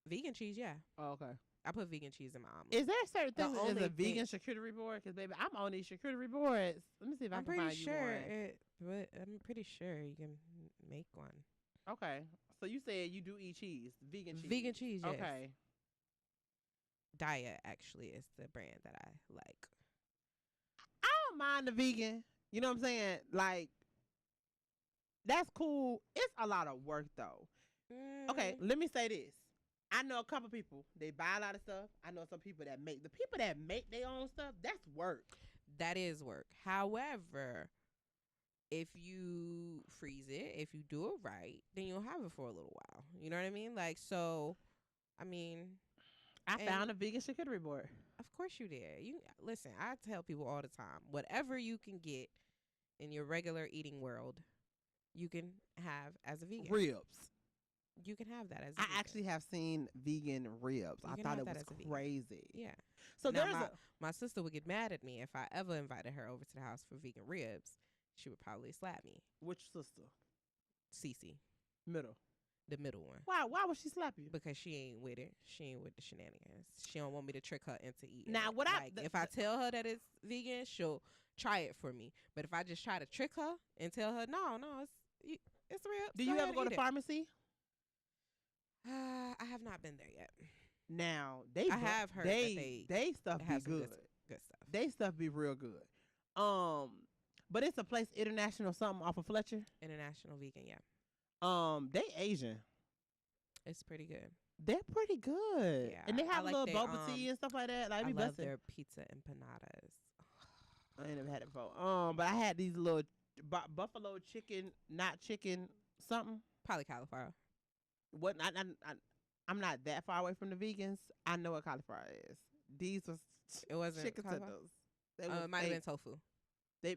vegan cheese, yeah. Oh, okay. I put vegan cheese in my omelet. Is there certain The things as only a vegan thing- charcuterie board? Because baby, I'm on these charcuterie boards. Let me see if I I'm can pretty find sure you one. but I'm pretty sure you can make one. Okay. So you said you do eat cheese, vegan cheese. Vegan cheese, yes. Okay. Daya actually is the brand that I like. I don't mind the vegan. You know what I'm saying? Like, that's cool. It's a lot of work though. Okay, let me say this. I know a couple people, they buy a lot of stuff. I know some people that make their own stuff, that's work. That is work. However, if you freeze it, if you do it right, then you'll have it for a little while. You know what I mean? Like, so, I mean, I And- found a vegan charcuterie board. of course you did. You listen, I tell people all the time, whatever you can get in your regular eating world, you can have as a vegan. Ribs. You can have that as a I vegan. actually have seen vegan ribs. You I can thought have it that was as a vegan. crazy. Yeah. So Now, there's my sister would get mad at me if I ever invited her over to the house for vegan ribs. She would probably slap me. which sister? Cece, Middle. the middle one. Why would she slap you? Because she ain't with it. She ain't with the shenanigans. She don't want me to trick her into eating. Now, it. what I- like, if I tell her that it's vegan, she'll try it for me. But if I just try to trick her and tell her, no, it's real. Do you ever go to pharmacy? I have not been there yet. Now they I have heard that they stuff They be have some good. good stuff. They stuff be real good. But it's a place international something off of Fletcher. International vegan, yeah, They Asian. it's pretty good. They're pretty good. Yeah, And they I have like a little they, boba tea and stuff like that. Like, I be love busting. their pizza empanadas. I ain't never had it before. But I had these little buffalo chicken, not chicken, something. Probably cauliflower. What? I'm not that far away from the vegans. I know what cauliflower is. These was It wasn't chicken cauliflower? tenders. They It was- might have they- been tofu.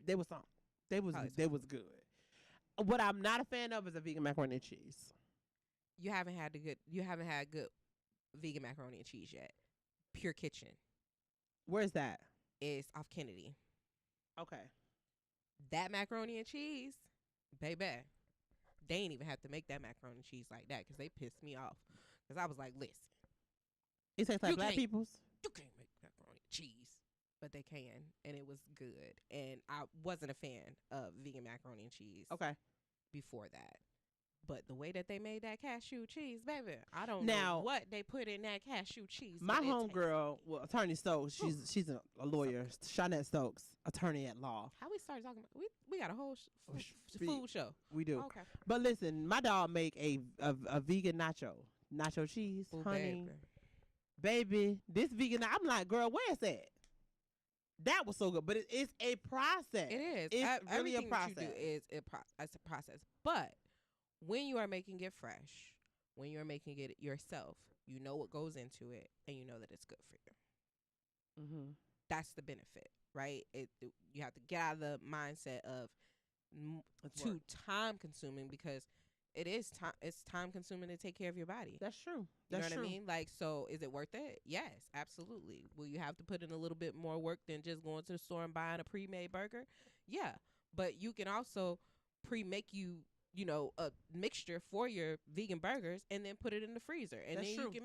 They was something. Probably They was good. What I'm not a fan of is a vegan macaroni and cheese. You haven't had good vegan macaroni and cheese yet. Pure Kitchen Where's that? is off Kennedy. Okay. That macaroni and cheese, baby, they ain't even have to make that macaroni and cheese like that because they pissed me off. Because I was like, listen, It tastes like You black can't- people's. you can't make macaroni and cheese. But they can, and it was good. And I wasn't a fan of vegan macaroni and cheese Okay. before that. But the way that they made that cashew cheese, baby, I don't Now- know what they put in that cashew cheese. My but it tastes homegirl, good. well, Attorney Stokes, she's a lawyer. Shawnette Stokes, attorney at law. How we started talking about we got a whole Sh- food show. We do. Okay. But listen, my dog make a vegan nacho cheese, Ooh, honey. baby. Baby, this vegan, I'm like, girl, where's that? That was so good, but it's a process. It is. It's really a Everything that you do process. is it's a process. But when you are making it fresh, when you're making it yourself, you know what goes into it, and you know that it's good for you. Mm-hmm. That's the benefit, right? You have to get out of the mindset of It's too work. time consuming because it is time. It's time consuming to take care of your body. That's true. You That's know true. what I mean? Like, so is it worth it? Yes, absolutely. Will you have to put in a little bit more work than just going to the store and buying a pre-made burger? Yeah, but you can also pre-make a mixture for your vegan burgers and then put it in the freezer. And That's then true. you can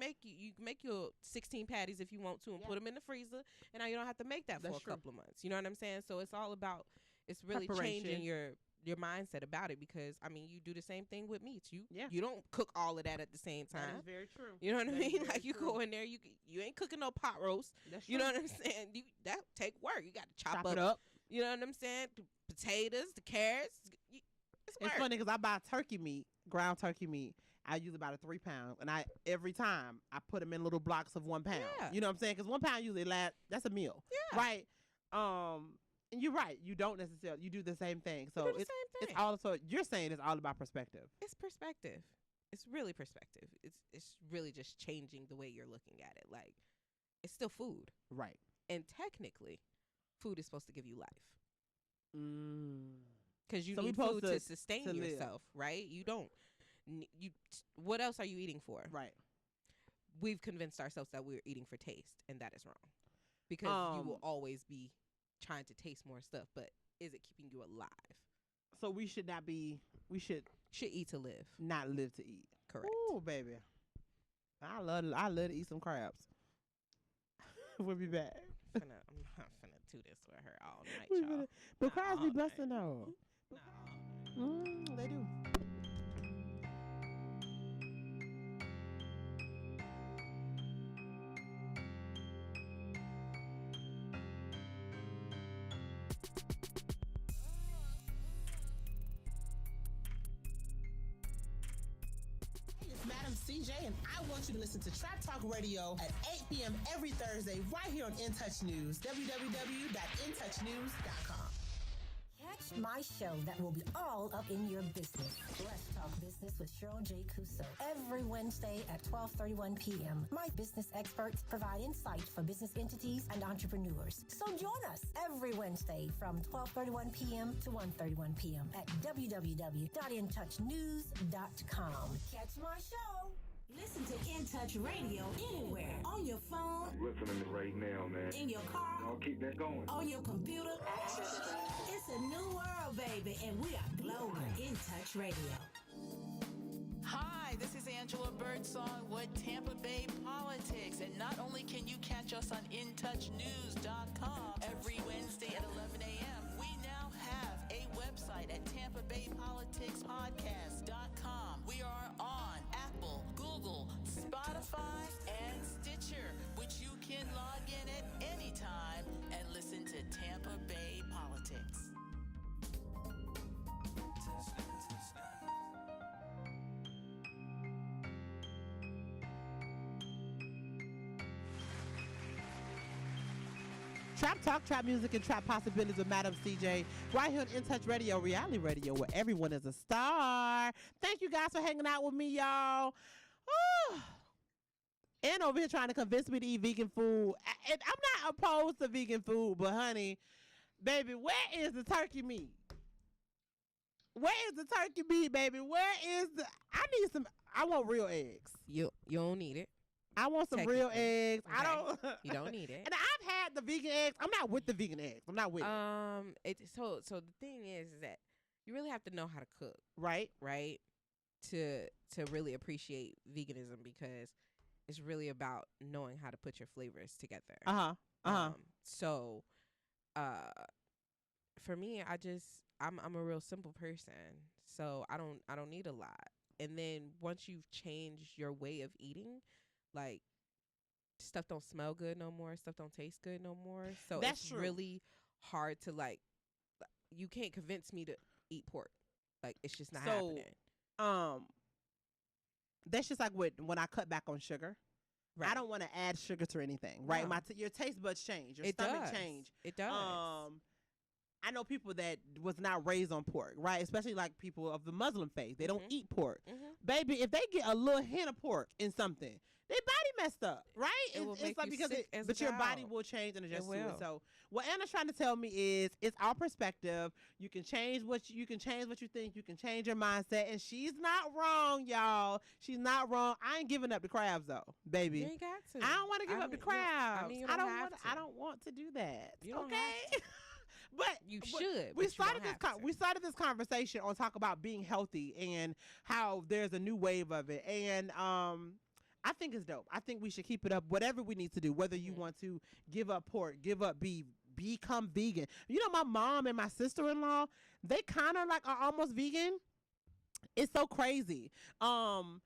make your 16 patties if you want to and put them in the freezer. And now you don't have to make that That's for true. a couple of months. You know what I'm saying? So it's all about, it's really changing Preparation. your mindset about it because, I mean, you do the same thing with meats. Yeah. You don't cook all of that at the same That time. is very true. You know what I That is mean? very Like you true. go in there, you ain't cooking no pot roast. That's You know true. what I'm saying? That take work. You got to chop Chop it up. You know what I'm saying? The potatoes, the carrots. It's work. It's funny because I buy turkey meat, ground turkey meat, I use about a 3 pound, and every time I put them in little blocks of 1 pound. Yeah. You know what I'm saying? Because 1 pound usually lasts. That's a meal, Yeah. right? And you're right. You don't necessarily. You do the same thing. So do the it's same it's thing. all. So you're saying it's all about perspective. It's perspective. It's really perspective. It's really just changing the way you're looking at it. Like, it's still food, Right. and technically, food is supposed to give you life Mm. because you So we need supposed food to to sustain live. yourself, right? You don't. You. What else are you eating for? Right. We've convinced ourselves that we're eating for taste, and that is wrong, because you will Um, always be trying to taste more stuff. But is it keeping you alive? So we should not be. We should Should eat to live. not live to eat. Correct. Ooh, baby. I love to eat some crabs. We'll be back. I'm not finna do this with her all night, We y'all. finna- But crabs be all night. busting though. They do. It's Madam CJ, and I want you to listen to Trap Talk Radio at 8 p.m. every Thursday right here on In Touch News, www.intouchnews.com. Catch my show that will be all up in your business. Let's Talk Business with Cheryl J. Cuso. Every Wednesday at 12:31 p.m. My business experts provide insight for business entities and entrepreneurs. So join us every Wednesday from 12:31 p.m. to 1:31 p.m. at www.intouchnews.com. Catch my show. Listen to In Touch Radio anywhere. On your phone, I'm listening to it right now, man. in your car, Y'all keep that going. on your computer. It's a new world, baby, and we are global. In Touch Radio. Hi, this is Angela Birdsong with Tampa Bay Politics. And not only can you catch us on InTouchNews.com every Wednesday at 11 a.m., we now have a website at TampaBayPoliticsPodcast.com. We are on Apple, Google, Spotify, and Stitcher, which you can log in at any time and listen to Tampa Bay Politics. Trap talk, trap music, and trap possibilities with Madam CJ. Right here on In Touch Radio, reality radio, where everyone is a star. Thank you guys for hanging out with me, y'all. And over here trying to convince me to eat vegan food. And I'm not opposed to vegan food, but honey, baby, where is the turkey meat? Where is the turkey meat, baby? Where is the? I want real eggs. You don't need it. I want some real Technically. eggs. I Okay. don't. You don't need it. And I've had the vegan eggs. I'm not with the vegan eggs. I'm not with it. So the thing is that you really have to know how to cook, Right? right? To really appreciate veganism, because it's really about knowing how to put your flavors together. So for me, I'm a real simple person, so I don't need a lot. And then once you've changed your way of eating, like, stuff don't smell good no more, stuff don't taste good no more. So That's it's true. really hard to, like, you can't convince me to eat pork. Like, it's just not So, happening. That's just like when I cut back on sugar. Right. I don't want to add sugar to anything, right? No. Your taste buds change, your It stomach does. change. It does. I know people that was not raised on pork, right? Especially like people of the Muslim faith. They don't eat pork. Baby, if they get a little hint of pork in something, their body messed up, right? It will make like you because sick as a but your body dog. will change and adjust to it. will. So what Anna's trying to tell me is it's our perspective. You can change what you think. You can change your mindset, and she's not wrong, y'all. She's not wrong. I ain't giving up the crabs though, baby. You ain't got to. I don't want to give up the crabs. you I don't don't have want. to. I don't want to do that. You don't okay. have But You but should, We but you don't started this. have to. We started this conversation on talk about being healthy and how there's a new wave of it, and I think it's dope. I think we should keep it up. Whatever we need to do, whether you want to give up pork, give up beef, become vegan. You know, my mom and my sister-in-law, they kind of like are almost vegan. It's so crazy. So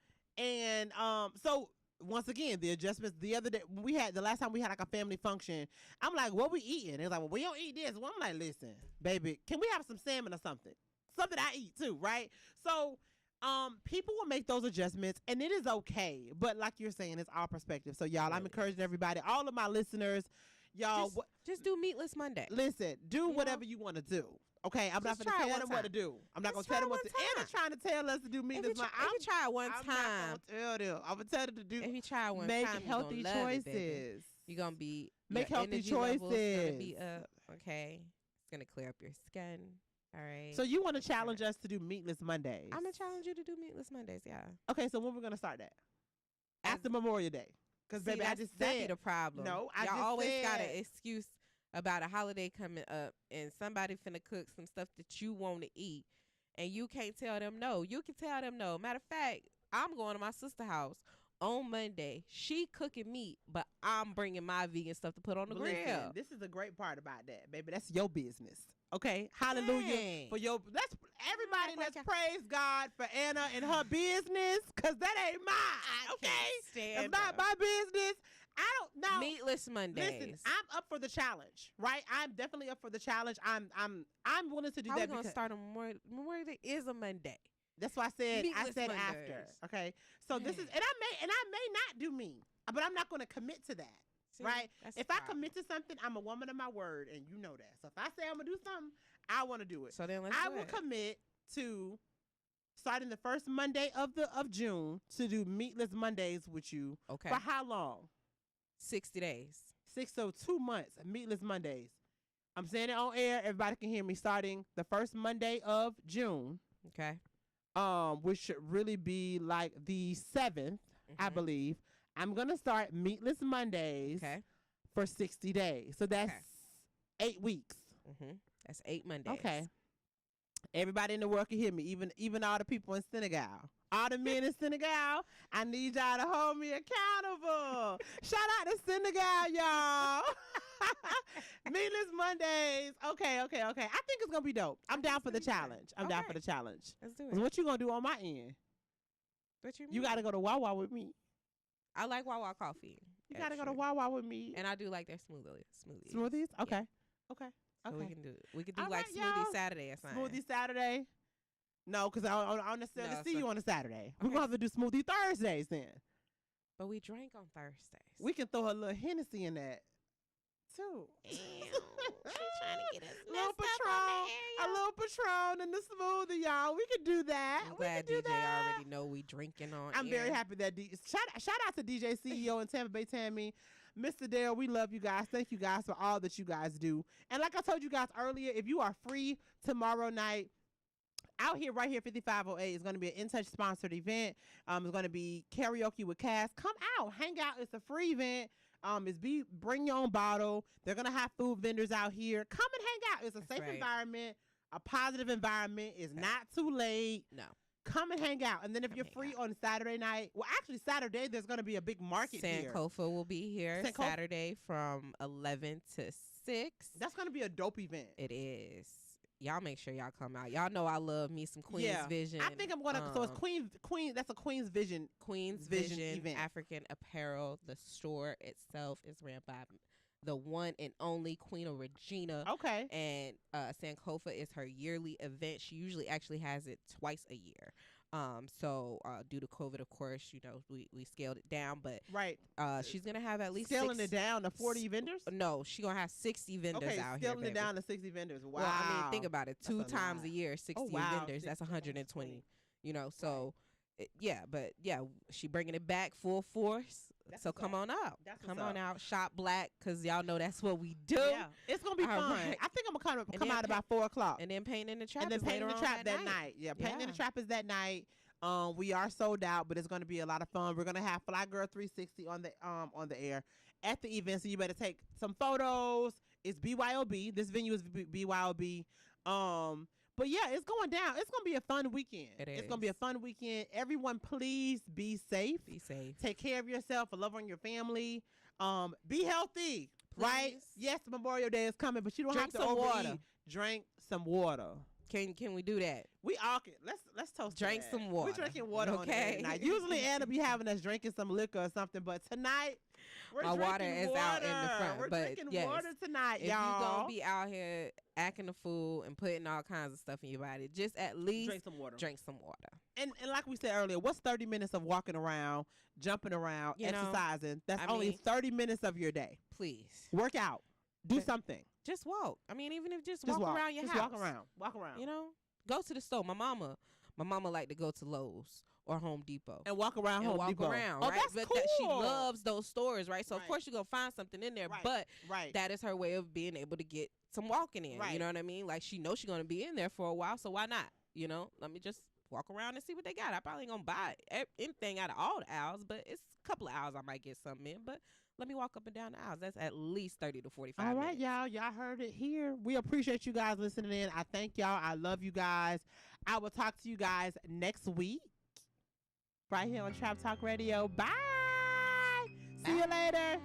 once again, the adjustments the other day, the last time we had like a family function, I'm like, what we eating? They're like, well, we don't eat this. Well, I'm like, listen, baby, can we have some salmon or something? Something I eat too, right? So People will make those adjustments, and it is okay. But like you're saying, it's our perspective. So y'all, I'm encouraging everybody, all of my listeners, y'all, just do Meatless Monday. Listen, do whatever you want to do. Okay, I'm not going to tell them what to do. I'm not going to tell them what to do. Anna's trying to tell us to do Meatless Monday. If you try it one time, I'm not going to tell them. I'm going to tell them to do. If you try it one make time, healthy choices. You're going to be make your healthy energy choices. level's gonna be up. Okay, it's going to clear up your skin. All right. So you want to challenge us to do Meatless Mondays? I'm going to challenge you to do Meatless Mondays, yeah. Okay, so when we're going to start that? After Memorial Day. Because, baby, I just said. That be the problem. No, I Y'all just always said. got an excuse about a holiday coming up and somebody finna cook some stuff that you want to eat and you can't tell them no. You can tell them no. Matter of fact, I'm going to my sister's house on Monday. She cooking meat, but I'm bringing my vegan stuff to put on the grill. Listen, this is the great part about that, baby. That's your business. Okay, hallelujah Dang. for your. Everybody. Let's praise God for Anna and her business, cause that ain't mine. Okay, it's not my business. I don't know. Meatless Mondays. Listen, I'm up for the challenge, right? I'm definitely up for the challenge. I'm willing to do How that. we gonna start on Memorial Day is a Monday. That's why I said Meatless Mondays. after. Okay, so this is, and I may not do me, but I'm not going to commit to that. See, right? that's If the I problem. commit to something, I'm a woman of my word, and you know that. So if I say I'm gonna do something, I want to do it. So then let's I do will it. commit to starting the first Monday of June to do Meatless Mondays with you. Okay. For how long? 60 days. 2 months. Meatless Mondays. I'm saying it on air. Everybody can hear me. Starting the first Monday of June. Okay. Which should really be like the 7th, I believe. I'm gonna start Meatless Mondays. Okay. For 60 days. So that's 8 weeks. That's 8 Mondays. Okay. Everybody in the world can hear me, even all the people in Senegal. All the men in Senegal, I need y'all to hold me accountable. Shout out to Senegal, y'all. Meatless Mondays. Okay. I think it's going to be dope. I'm down for the challenge. I'm down for the challenge. Let's do And it. what you going to do on my end? What you mean? You got to go to Wawa with me. I like Wawa coffee. You got to go to Wawa with me. And I do like their smoothies. Smoothies? Okay. Yeah. Okay. So Okay. we could do All like right, smoothie y'all. Saturday or something. Smoothie Saturday? No, because I don't necessarily No, see so- you on a Saturday. We're going to have to do Smoothie Thursdays then. But we drank on Thursdays. We can throw a little Hennessy in that, too. She's trying to get us little Patron, a little Patron in the smoothie, y'all. We can do that. I'm We glad can do DJ that. already know we drinking on I'm air. very happy that shout out to DJ CEO in Tampa Bay Tammy. Mr. Dale, we love you guys. Thank you guys for all that you guys do. And like I told you guys earlier, if you are free tomorrow night, out here, right here, 5508 is going to be an In Touch sponsored event. It's going to be karaoke with Cass. Come out, hang out. It's a free event. Bring your own bottle. They're going to have food vendors out here. Come and hang out. It's a safe environment, a positive environment. It's not too late. No. Come and hang out. And then if you're free on Saturday night, well, actually Saturday, there's going to be a big market here. Sankofa will be here Saturday from 11 to 6. That's going to be a dope event. It is. Y'all make sure y'all come out. Y'all know I love me some Queen's Vision. I think I'm going to, so it's Queen, that's a Queen's Vision. Queen's Vision Vision event. African Apparel. The store itself is ran by the one and only Queen Regina. Okay. And Sankofa is her yearly event. She usually actually has it twice a year. So due to COVID, of course, you know, we scaled it down, but she's gonna have at least scaling it down to 40 vendors. No, she's gonna have 60 vendors out here. Scaling it down to 60 vendors. Wow. Well, I mean, think about it. Two times a year, 60 wow. vendors. That's 120. You know, so she bringing it back full force. So come on out. Come on out. Shop black, because y'all know that's what we do. Yeah, it's gonna be All fun. right. I think I'm gonna come out about 4 o'clock. And then painting in the trap. And then is painting later the on trap that night. Yeah, painting in the trap is that night. We are sold out, but it's gonna be a lot of fun. We're gonna have Fly Girl 360 on the air at the event, so you better take some photos. It's BYOB. This venue is BYOB. But yeah, it's going down. It's gonna be a fun weekend. It's gonna be a fun weekend. Everyone, please be safe. Be safe. Take care of yourself. Love on your family. Be healthy. Right? Yes, Memorial Day is coming, but you don't Drink have to some overeat. water. Drink some water. Can we do that? We all can. Let's toast. Drink to that. some water. We drinking water on Okay. the night. Usually Anna be having us drinking some liquor or something, but tonight my water is out in the front. We're but drinking yes, water tonight, if y'all. you gonna be out here acting a fool and putting all kinds of stuff in your body, just at least drink some water. Drink some water. And like we said earlier, what's 30 minutes of walking around, jumping around, You know, exercising? That's I only mean, 30 minutes of your day. Please. Work out. Do something. Just walk. I mean, even if just Just walk around your just house. walk around. Walk around. You know, go to the store. My mama like to go to Lowe's or Home Depot and walk around and Home walk Depot. around, Oh, right? that's But cool. that she loves those stores, right? So of Right. course you're gonna find something in there. Right. But Right. that is her way of being able to get some walking in. Right. You know what I mean? Like she knows she's gonna be in there for a while, so why not? You know, let me just walk around and see what they got. I probably ain't gonna buy anything out of all the aisles, but it's a couple of aisles I might get something in. But let me walk up and down the aisles. That's at least 30 to 45 All minutes. right, y'all. Y'all heard it here. We appreciate you guys listening in. I thank y'all. I love you guys. I will talk to you guys next week right here on Trap Talk Radio. Bye. See you later.